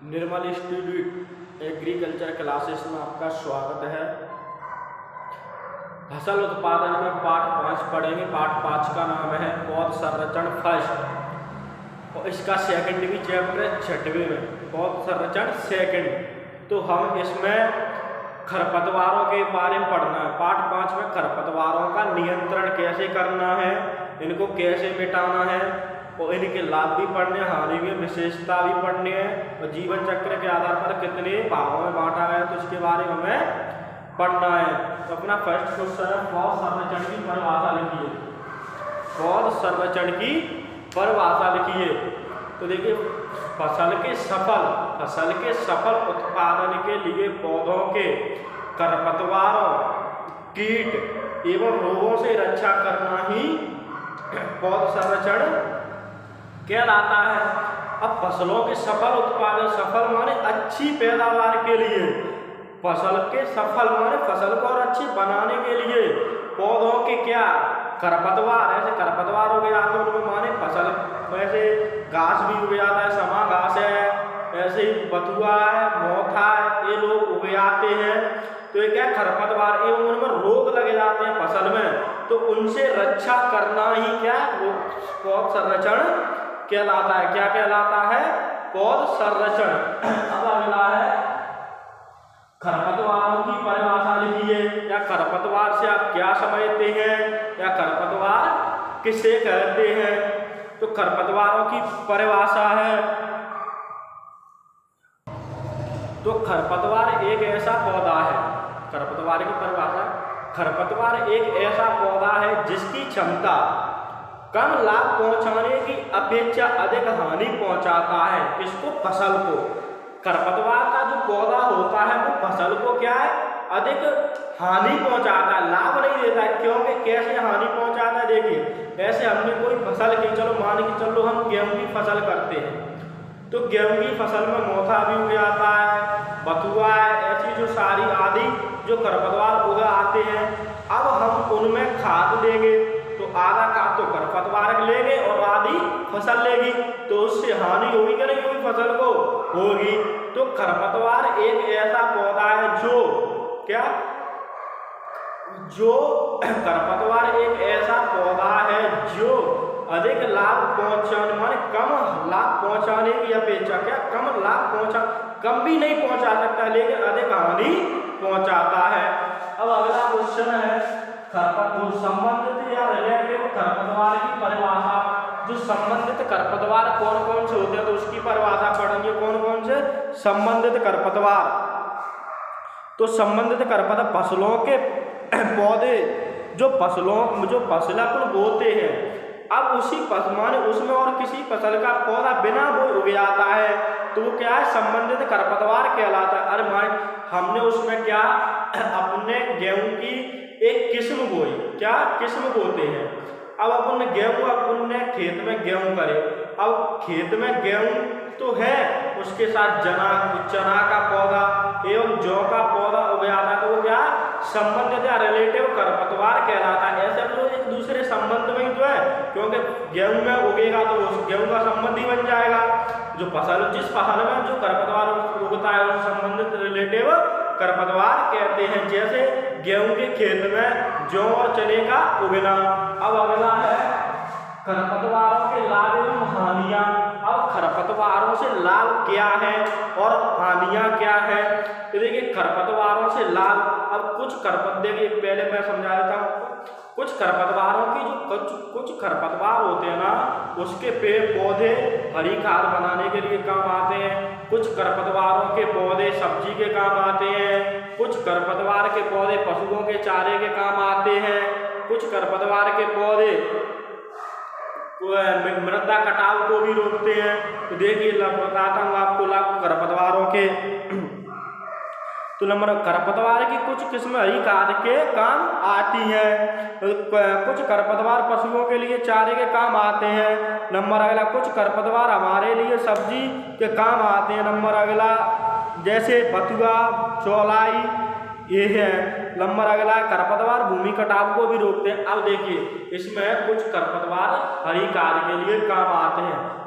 निर्मल institute agriculture classes में आपका स्वागत है। फसल उत्पादन में पाठ 5 पढ़ेंगे। पाठ 5 का नाम है पौध संरक्षण फर्स्ट और इसका सेकंड भी चैप्टर है 6वें में, पौध संरक्षण सेकंड। तो हम इसमें खरपतवारों के बारे में पढ़ना है। पाठ 5 में खरपतवारों का नियंत्रण कैसे करना है, इनको कैसे मिटाना है और इनके लाभ भी पढ़ने, हानि भी, विशेषता भी पढ़नी है और जीवन चक्र के आधार पर कितने भागों में बांटा गया तो उसके बारे में हमें पढ़ना है। तो अपना फर्स्ट क्वेश्चन है पौध संरक्षण की परिभाषा लिखिए। पौध संरक्षण की परिभाषा लिखिए। तो देखिए, फसल के सफल उत्पादन के लिए पौधों के खरपतवारों, कीट एवं रोगों से रक्षा करना ही पौध संरक्षण कहलाता है। अब फसलों के सफल उत्पादन, सफल माने अच्छी पैदावार के लिए, फसल के सफल माने फसल को और अच्छी बनाने के लिए पौधों के क्या खरपतवार, ऐसे खरपतवार हो गया तो उनमें माने फसल वैसे घास भी उग जाता है, समा घास है, ऐसे ही बथुआ है, मोथा है, ये लोग उग जाते हैं। तो ये क्या खरपतवार एवं उनमें रोग लगे जाते हैं फसल में, तो उनसे रक्षा करना ही क्या पौध संरक्षण कहलाता है। क्या कहलाता है? पौध संरक्षण। अब अगला है खरपतवारों की परिभाषा लिखिए। या खरपतवार से आप क्या समझते हैं या खरपतवार किसे कहते हैं? तो खरपतवारों की परिभाषा है, तो खरपतवार एक ऐसा पौधा है, खरपतवार की परिभाषा, खरपतवार एक ऐसा पौधा है जिसकी क्षमता कम लाभ पहुंचाने की अपेक्षा अधिक हानि पहुंचाता है। किसको? फसल को। खरपतवार का जो पौधा होता है वो फसल को क्या है, अधिक हानि पहुंचाता है, लाभ नहीं देता है। क्योंकि कैसे हानि पहुंचाता है? देखिए, ऐसे हमने कोई फसल की, चलो मान के चलो हम गेहूं की फसल करते हैं, तो गेहूं की फसल में मोथा भी उग जाता है, बथुआ है, ऐसी जो सारी आदि जो खरपतवार उग आते हैं। अब हम उनमें खाद देंगे तो आधा खाद तो खरपतवार लेंगे और आधी फसल लेगी, तो उससे हानि होगी कि नहीं होगी? फसल को होगी। तो खरपतवार एक ऐसा पौधा है जो क्या, जो खरपतवार एक ऐसा पौधा है जो अधिक लाभ पहुंचाने माने कम लाभ पहुंचाने की अपेक्षा, क्या कम लाभ पहुंचा, कम भी नहीं पहुंचा सकता लेकिन अधिक हानि पहुंचाता है। अब अगला क्वेश्चन है खरपतवार संबंधित या रिलेटेड खरपतवार की परिभाषा। जो संबंधित खरपतवार कौन कौन से होते हैं तो उसकी परिभाषा पढ़ेंगे। कौन कौन से संबंधित खरपतवार? तो संबंधित खरपतवार फसलों के पौधे जो फसल अपन बोते हैं, अब उसी माने उसमें और किसी फसल का पौधा बिना बोए उग जाता है तो वो क्या है? संबंधित खरपतवार कहलाता है। अरे मान हमने उसमें क्या अपने गेहूं की एक किस्म बोई, क्या किस्म बोते हैं। अब अपन ने खेत में गेहूं करे, अब खेत में गेहूं तो है, उसके साथ चना का पौधा एवं जौ का पौधा उग जाता है तो वो क्या संबंधित या रिलेटिव खरपतवार कहलाता है। ऐसे हम लोग एक दूसरे संबंध में ही तो है, क्योंकि गेहूं में उगेगा तो उस गेहूं का संबंधी बन जाएगा। जो फसल, जिस फसल में जो खरपतवार उगता है उस संबंधित रिलेटिव खरपतवार कहते हैं। जैसे गेहूं के खेत में जौ और चने का उगना। अब अगला है खरपतवारों के लाभ एवं हानियां। अब खरपतवारों से लाभ क्या है और हानियां क्या है? तो देखिए, खरपतवारों से लाभ, अब देखिए पहले मैं समझा देता हूँ। कुछ खरपतवारों की जो कुछ खरपतवार होते हैं ना, उसके पेड़ पौधे हरी खाद बनाने के लिए काम आते हैं। कुछ खरपतवारों के पौधे सब्जी के काम आते हैं। कुछ खरपतवार के पौधे पशुओं के चारे के काम आते हैं। कुछ खरपतवार के पौधे मृदा कटाव को भी रोकते हैं। तो देखिए बताता हूँ आपको लाभ खरपतवारों के। तो नंबर खरपतवार की कुछ किस्में हरी खाद के काम आती हैं। कुछ खरपतवार पशुओं के लिए चारे के काम आते हैं। नंबर अगला, कुछ खरपतवार हमारे लिए सब्जी के काम आते हैं। नंबर अगला, जैसे बथुआ, चौलाई, ये है। नंबर अगला, खरपतवार भूमि कटाव को भी रोकते हैं। अब देखिए, इसमें कुछ खरपतवार हरी खाद के लिए काम आते हैं।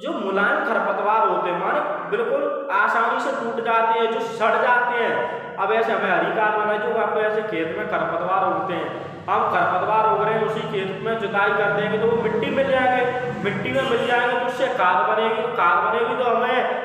जो मुलायम खरपतवार होते हैं, माने बिल्कुल आसानी से टूट जाते हैं, जो सड़ जाते हैं। अब ऐसे हमें हरी खाद बनाई, जो आपको ऐसे खेत में खरपतवार उगते हैं, हम खरपतवार उग रहे हैं, उसी खेत में जुताई कर देंगे तो वो मिट्टी मिल जाएंगे, मिट्टी में मिल जाएंगे तो उससे खाद बनेगी, तो खाद बनेगी तो हमें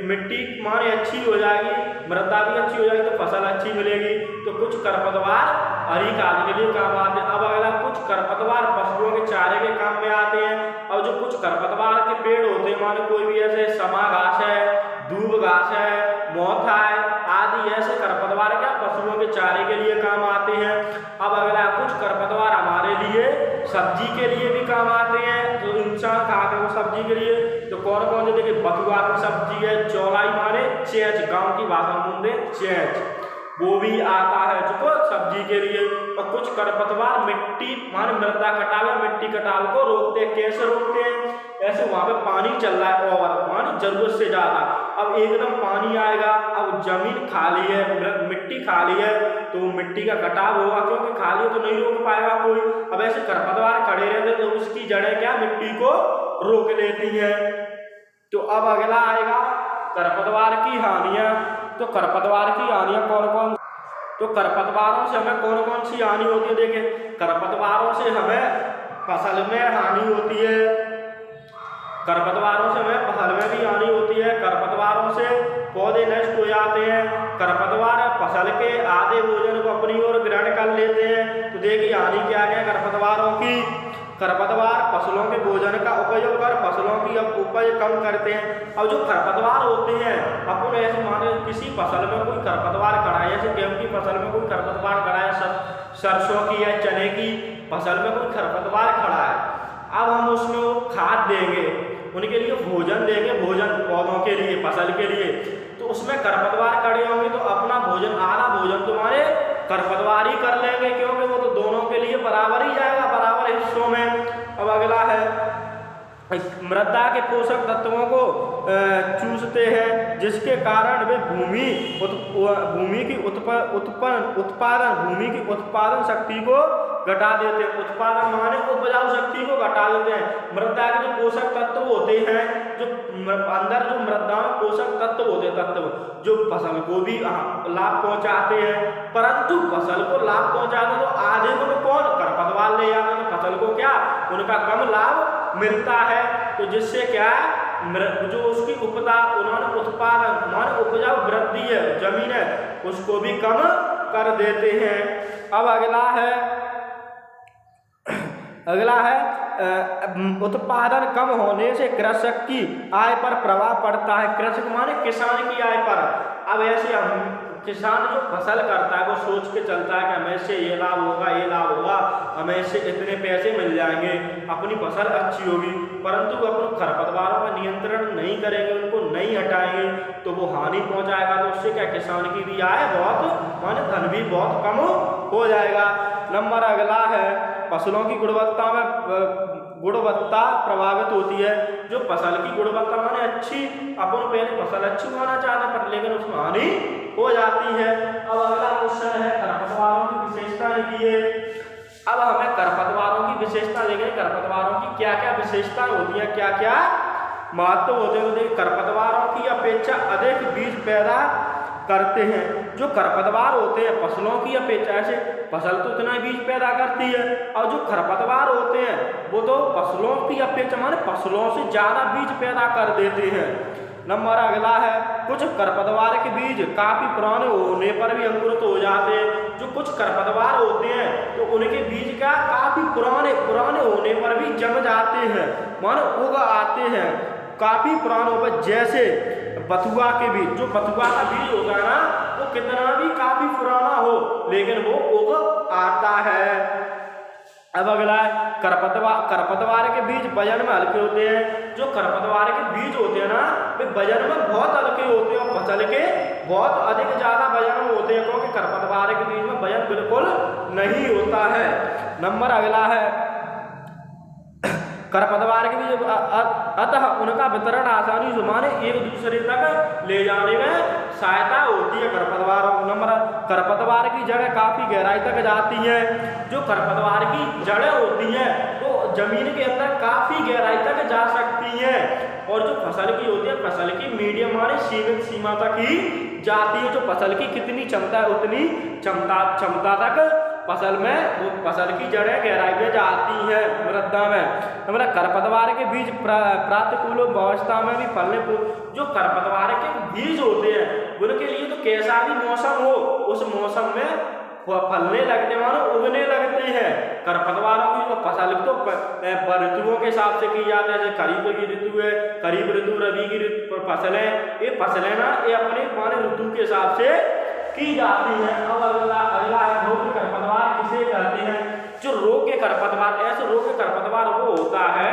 मिट्टी माने अच्छी हो जाएगी, मृदा भी अच्छी हो जाएगी, तो फसल अच्छी मिलेगी। तो कुछ खरपतवार हरी खाद के लिए काम आते हैं। अब अगला, कुछ खरपतवार पशुओं के चारे के काम में आते हैं। और जो कुछ खरपतवार के पेड़ होते हैं, माने कोई भी ऐसे समा घास है, दूब घास है, मोथा है आदि, ऐसे खरपतवार क्या पशुओं के चारे के लिए काम आते हैं। अब अगला, कुछ खरपतवार हमारे लिए सब्जी के लिए भी काम आते हैं, जो इंसान खाते हैं वो सब्जी के लिए। तो कौन कौन से, देखिए बथुआ की सब्जी है, चौलाई माने चेंच, गांव की भाषा में बोलते हैं चेंच, वो भी आता है जो सब्जी के लिए। और कुछ खरपतवार मिट्टी माने मृदा कटाव या मिट्टी कटाव को रोकते हैं। कैसे रोकते हैं? ऐसे वहां पे पानी चल रहा है और माने जरूरत से ज्यादा, अब एकदम पानी आएगा, अब जमीन खाली है, मिट्टी खाली है, तो मिट्टी का कटाव होगा, क्योंकि खाली तो नहीं रोक पाएगा कोई। अब ऐसे खरपतवार खड़े रहते तो उसकी जड़ें क्या मिट्टी को रोक लेती हैं। तो अब अगला आएगा खरपतवार की हानियां। तो खरपतवार की हानियां कौन कौन, तो खरपतवारों से हमें कौन कौन सी हानि होती है? देखिए, खरपतवारों से हमें फसल में हानि होती है, खरपतवारों से हमें फसल में भी हानि होती है, खरपतवारों से पौधे नष्ट हो जाते हैं, खरपतवार फसल के आधे भोजन को अपनी ओर ग्रहण कर लेते हैं। तो देखिए हानि क्या है खरपतवारों की। खरपतवार फसलों के भोजन का उपयोग कर फसलों की उपज कम करते हैं। अब जो खरपतवार होते हैं, अपन ऐसे माने किसी फसल में कोई खरपतवार खड़ा है, जैसे गेहूं की फसल में कोई खरपतवार खड़ा है, सरसों की या चने की फसल में कोई खरपतवार खड़ा है, अब हम उसमें वो खाद देंगे, उनके लिए भोजन देंगे, भोजन पौधों के लिए, फसल के लिए, तो उसमें खरपतवार खड़े होंगे तो अपना भोजन, आधा भोजन तुम्हारे खरपतवार ही कर लेंगे, क्योंकि वो तो दोनों के लिए बराबर ही जाएगा, बराबर हिस्सों में। अब अगला है, मृदा के पोषक तत्वों को चूसते हैं, जिसके कारण वे भूमि की उत्पादन शक्ति को घटा देते हैं। उत्पादन माने उपजाऊ शक्ति को घटा देते हैं। मृदा के जो पोषक तत्व होते हैं, जो अंदर जो मृदा में पोषक तत्व होते हैं, तत्व जो फसल को भी लाभ पहुंचाते हैं, परंतु फसल को लाभ पहुंचाते तो आधे को कौन खरपतवार ले जाते हैं, फसल को क्या उनका कम लाभ मिलता है। तो जिससे क्या जो उसकी उन्होंने उत्पादन माने उपजाऊ वृद्धि है, जमीन है, उसको भी कम कर देते हैं। अब अगला है उत्पादन कम होने से कृषक की आय पर प्रभाव पड़ता है। कृषक माने किसान की आय पर। अब ऐसे हम किसान जो फसल करता है वो सोच के चलता है कि हमें इससे ये लाभ होगा, ये लाभ होगा, हमें इससे इतने पैसे मिल जाएंगे, अपनी फसल अच्छी होगी, परंतु अपन खरपतवारों पर नियंत्रण नहीं करेंगे, उनको नहीं हटाएंगे तो वो हानि पहुंचाएगा। तो उससे क्या किसान की भी आय बहुत माने धन भी बहुत कम हो जाएगा। नंबर अगला है, फसलों की गुणवत्ता प्रभावित होती है। जो फसल की गुणवत्ता माने अच्छी, अपन पहले फसल अच्छी उगाना चाहते हैं पर लेकिन उसमें हानि हो जाती है। अब अगला क्वेश्चन है खरपतवारों की विशेषता लिखिए। अब हमें खरपतवारों की विशेषता देखें, खरपतवारों की क्या क्या विशेषताएं होती हैं, क्या क्या महत्व होते हैं। तो देखिए, खरपतवारों की अपेक्षा अधिक बीज पैदा करते हैं। जो खरपतवार होते हैं फसलों की अपेक्षा, ऐसे फसल तो इतना बीज पैदा करती है, और जो खरपतवार होते हैं वो तो फसलों की अपेक्षा माने फसलों से ज्यादा बीज पैदा कर देते हैं। नंबर अगला है, कुछ खरपतवार के बीज काफी पुराने होने पर भी अंकुरित हो जाते हैं। जो कुछ खरपतवार होते हैं तो उनके बीज का काफी पुराने होने पर भी जम जाते हैं, माने उग आते हैं काफी पुराने पर। जैसे बथुआ के बीज, जो बथुआ का बीज होता है ना, वो कितना भी काफी पुराना हो लेकिन वो उग आता है। अब अगला है, खरपतवार के बीज वजन में हल्के होते हैं। जो खरपतवार के बीज होते हैं ना, वे वजन में बहुत हल्के होते हैं और फसल के बहुत अधिक ज्यादा वजन में होते हैं, क्योंकि खरपतवार के बीज में वजन बिल्कुल नहीं होता है। नंबर अगला है, खरपतवार के बीज अतः उनका वितरण आसानी से माने एक दूसरे तक ले जाने में सहायता होती है खरपतवारों। नंबर, खरपतवार की जड़ें काफी गहराई तक जाती हैं। जो खरपतवार की जड़ें होती हैं वो जमीन के अंदर काफी गहराई तक जा सकती हैं। और जो फसल की होती है, फसल की मीडियम माने सीमित सीमा तक ही जाती है। जो फसल की कितनी क्षमता है उतनी क्षमता तक फसल में वो फसल की जड़ें गहराई में जाती है मृदा में। हमारा खरपतवार के बीज प्रतिकूल अवस्था में भी फलने जो खरपतवार के बीज होते हैं उनके लिए तो कैसा भी मौसम हो उस मौसम में फलने लगते मानो उगने लगते हैं। खरपतवारों की जो फसल तो ऋतुओं के हिसाब से की जाती है, जैसे खरीफ की ऋतु है, खरीफ ऋतु, रबी की ऋतु फसलें, ये फसलें ना ये अपने माने ऋतु के हिसाब से की जाती है। अब अगला रोग के खरपतवार किसे कहते हैं? जो रोग के खरपतवार, ऐसे रोग के खरपतवार वो होता है,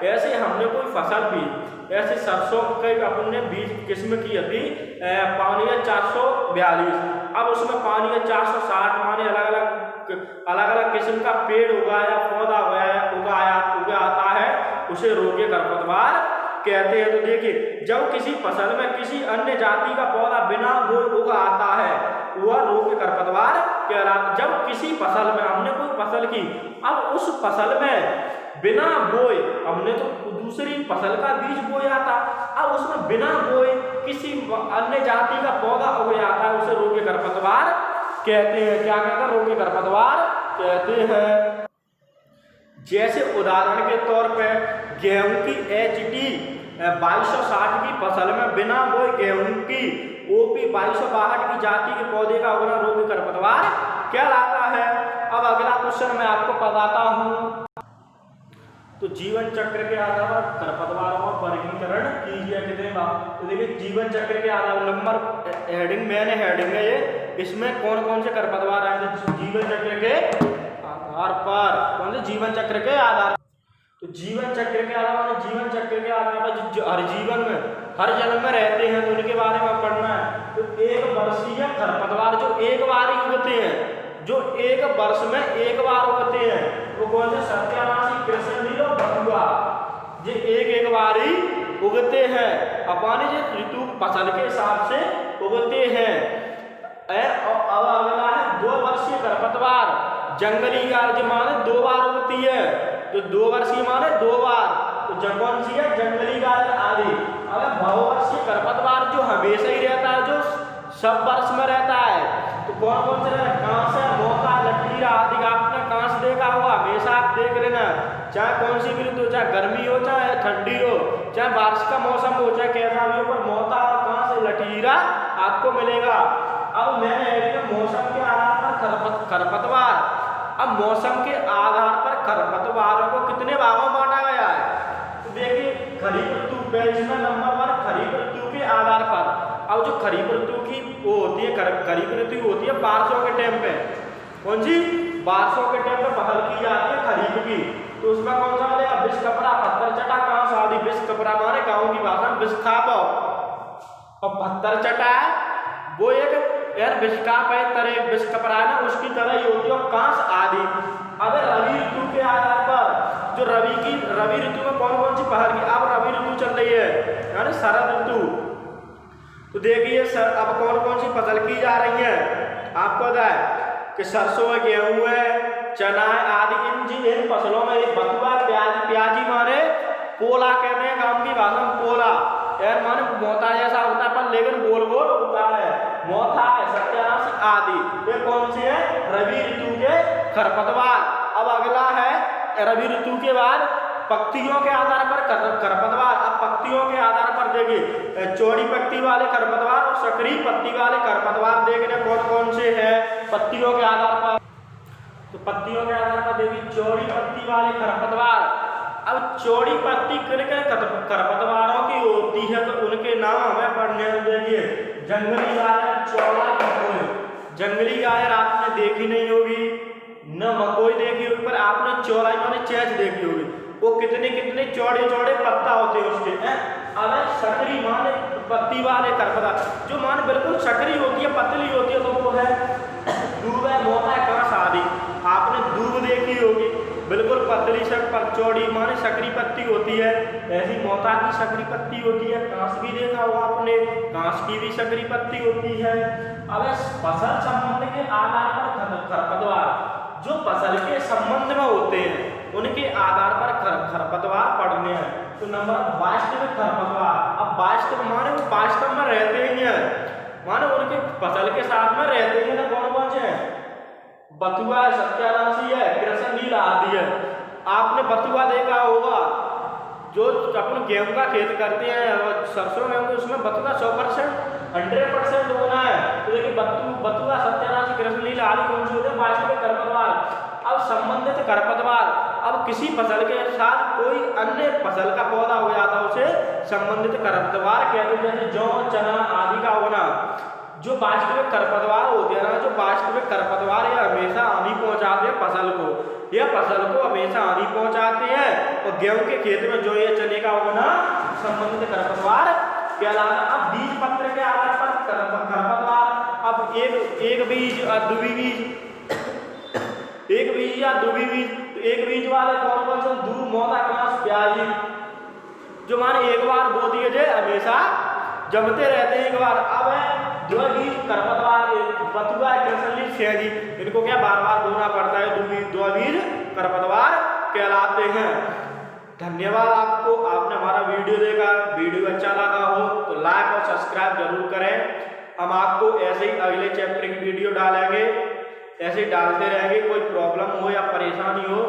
ऐसे हमने कोई फसल भी ऐसे सरसों के अपने बीज किस्म की थी पानी 442, अब उसमें पानी 460 माने अलग अलग किस्म का पेड़ उगाया, पौधा उगाता है, उसे रोग के खरपतवार कहते हैं। तो देखिए जब किसी फसल में किसी अन्य जाति का पौधा बिना बोए उगाता है वह रोग के खरपतवार कहलाता। जब किसी फसल में हमने कोई फसल की, अब उस फसल में बिना बोए हमने तो दूसरी फसल का बीज बोया था, अब उसमें बिना बोए किसी अन्य जाति का पौधा उग जाता है, उसे रोग के खरपतवार कहते हैं। क्या कहते हैं? रोग के खरपतवार कहते हैं। जैसे उदाहरण के तौर पर गेहूं की HD 2260 की फसल में बिना बोए गेहूं की OP 2262 की जाति के पौधे का उगना रोग के खरपतवार कहलाता है। अब अगला क्वेश्चन मैं आपको बताता हूँ। तो जीवन चक्र के आधार पर खरपतवारों का वर्गीकरण कीजिए कितने बार। तो देखिए जीवन चक्र के आधार नंबर हेडिंग मैंने हेडिंग है ये, इसमें कौन कौन से खरपतवार आए थे जीवन चक्र के आधार पर, कौन से जीवन चक्र के आधार। तो जीवन चक्र के आधार पर, जीवन चक्र के आधार पर जो हर जीवन में हर जन्म में रहते हैं तो उनके बारे में पढ़ना है। तो एक वर्षीय खरपतवार जो एक बार ही उगते हैं, जो एक वर्ष में एक बार उगते हैं, वो कौन से? सत्यानाशी, कृष्णनील और बथुआ, ये एक बार ही उगते हैं, अपने जो ऋतु फसल के हिसाब से उगते हैं। अब अगला है 2 वर्षीय खरपतवार, जंगली गाय माने 2 बार उगती है, तो 2 वर्षीय माने 2 बार, तो कौन सी है? जंगली गाय आदि। अगर बहुवर्षीय खरपतवार जो हमेशा ही रहता है, जो सब वर्ष में रहता है, तो कौन कौन से रहता है? कांस है, मोथा, लकीरा आदि। आपने कांस देखा होगा, हमेशा आप देख लेना, चाहे कौन सी भी ऋतु, चाहे गर्मी हो चाहे ठंडी हो, चाहे बारिश का मौसम हो, चाहे कैसा भी हो, पर मोथा और कांस लकीरा आपको मिलेगा। अब मैंने मौसम के आधार पर खरपतवार, अब मौसम के आधार पर खरपतवारों को कितने भागों में बांटा गया है? तो देखिए खरीफ ऋतु इसमें नंबर 1 खरीफ ऋतु के आधार पर। अब जो खरीफ ऋतु की वो होती है, खरीफ ऋतु होती है बारिशों के टाइम पे, कौन सी? बारिशों के टाइम पे पहल की जाती है खरीफ की, तो उसमें कौन सा मिलेगा? बिस कपड़ा, पत्थर चटा, कांस आदि। बिस कपड़ा माने गाँव की भाषा में बिस्खाप, और पत्थर चटा वो एक यार बिस्काप है, तरह बिस्कपरा है ना, उसकी तरह ही होती है, और कांस आदि। अगर रबी ऋतु के आधार पर जो रबी ऋतु में कौन कौन सी पहल की, अब रबी ऋतु चल रही है यानी शरद ऋतु, तो देखिए अब कौन कौन सी फसल की जा रही है आपको पता है कि सरसों है, गेहूं है, चना है आदि। इन फसलों में बथुआ, प्याजी माने पोला कहते हैं गांव की भाषा में, पोला यार माने मोथा जैसा होता है पर लेकिन गोल गोल होता है, मोथा है, सत्यानाशी आदि। ये कौन सी है? रबी ऋतु के खरपतवार। अब अगला है रबी ऋतु के बाद पत्तियों के आधार पर खरपतवार। अब पत्तियों के आधार पर देखिए चौड़ी पत्ती वाले खरपतवार और सक्रिय पत्ती वाले खरपतवार देखने कौन कौन से हैं पत्तियों के आधार पर। तो पत्तियों के आधार पर देखिए चौड़ी पत्ती वाले खरपतवार। अब चौड़ी पत्ती किन खरपतवारों की होती है तो उनके नाम हमें पढ़ने में देखिए जंगली गाजर, चौड़ा मकोई। जंगली गाजर आपने देखी नहीं होगी, न मकोई देखी होगी, पर आपने चौड़ा माने चैच देखी होगी। वो कितने कितने चौड़े चौड़े पत्ता होते हैं उसके हैं। अब सकरी माने पत्ती वाले खरपतवार जो माने बिल्कुल सकरी होती है, पतली होती है, तो वो है दूब है, मोथा है, कांस आदि। आपने दूब देखी होगी, बिल्कुल पतली सक पर चौड़ी माने सकरी पत्ती होती है, ऐसी मोथा की सकरी पत्ती होती है। कांस भी देखा होगा आपने, कांस की भी सकरी पत्ती होती है। अब फसल संबंध के आधार पर खरपतवार जो फसल के संबंध में होते हैं उनके आधार पर खरपतवार पड़ने हैं। तो नंबर वास्तविक खरपतवार, अब वास्तव माने वो वास्तव में रहते ही हैं, माने उनके फसल के साथ में रहते ही हैं। कौन कौन से हैं? बथुआ है, सत्यानाशी है, कृष्णनील आदि है। आपने बथुआ देखा होगा, जो अपन गेहूं का खेत करते हैं और सरसों में उसमें बथुआ 100% 100% होना है। तो देखिए बथुआ, सत्यानाशी, कृष्णनील आदि कौन से होते हैं? वास्तविक खरपतवार। अब संबंधित खरपतवार, अब किसी फसल के साथ कोई अन्य फसल का पौधा हो जाता है उसे संबंधित खरपतवार कहते हैं, जैसे जौ, चना आदि का होना। जो वास्तविक खरपतवार होते हैं ना, जो वास्तविक खरपतवार ये हमेशा हानि पहुंचाते हैं फसल को, यह फसल को हमेशा हानि पहुंचाते हैं। और गेहूं के खेत में जो ये चने का होना संबंधित खरपतवार कहलाता। अब बीज पत्र के आधार पर खरपतवार, अब एक बीज और द्विबीज बीज, एक बीज या द्विबीज बीज। तो एक बीज वाले कौन कौन से? दूब, मोथा, कपास, प्याजी, जो माने एक बार बो दिए थे हमेशा जमते रहते हैं एक बार। अब है द्विबीज खरपतवार, बथुआ, कृष्णनील, सेंधी, इनको क्या बार बार बोना पड़ता है, द्विबीज खरपतवार कहलाते हैं। धन्यवाद आपको, आपने हमारा वीडियो देखा। वीडियो अच्छा लगा हो तो लाइक और सब्सक्राइब जरूर करें। हम आपको ऐसे ही अगले चैप्टर की वीडियो डालेंगे, ऐसे ही डालते रहेंगे। कोई प्रॉब्लम हो या परेशानी हो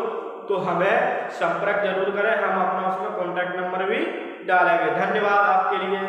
तो हमें संपर्क जरूर करें, हम अपना उसमें कॉन्टैक्ट नंबर भी डालेंगे। धन्यवाद आपके लिए।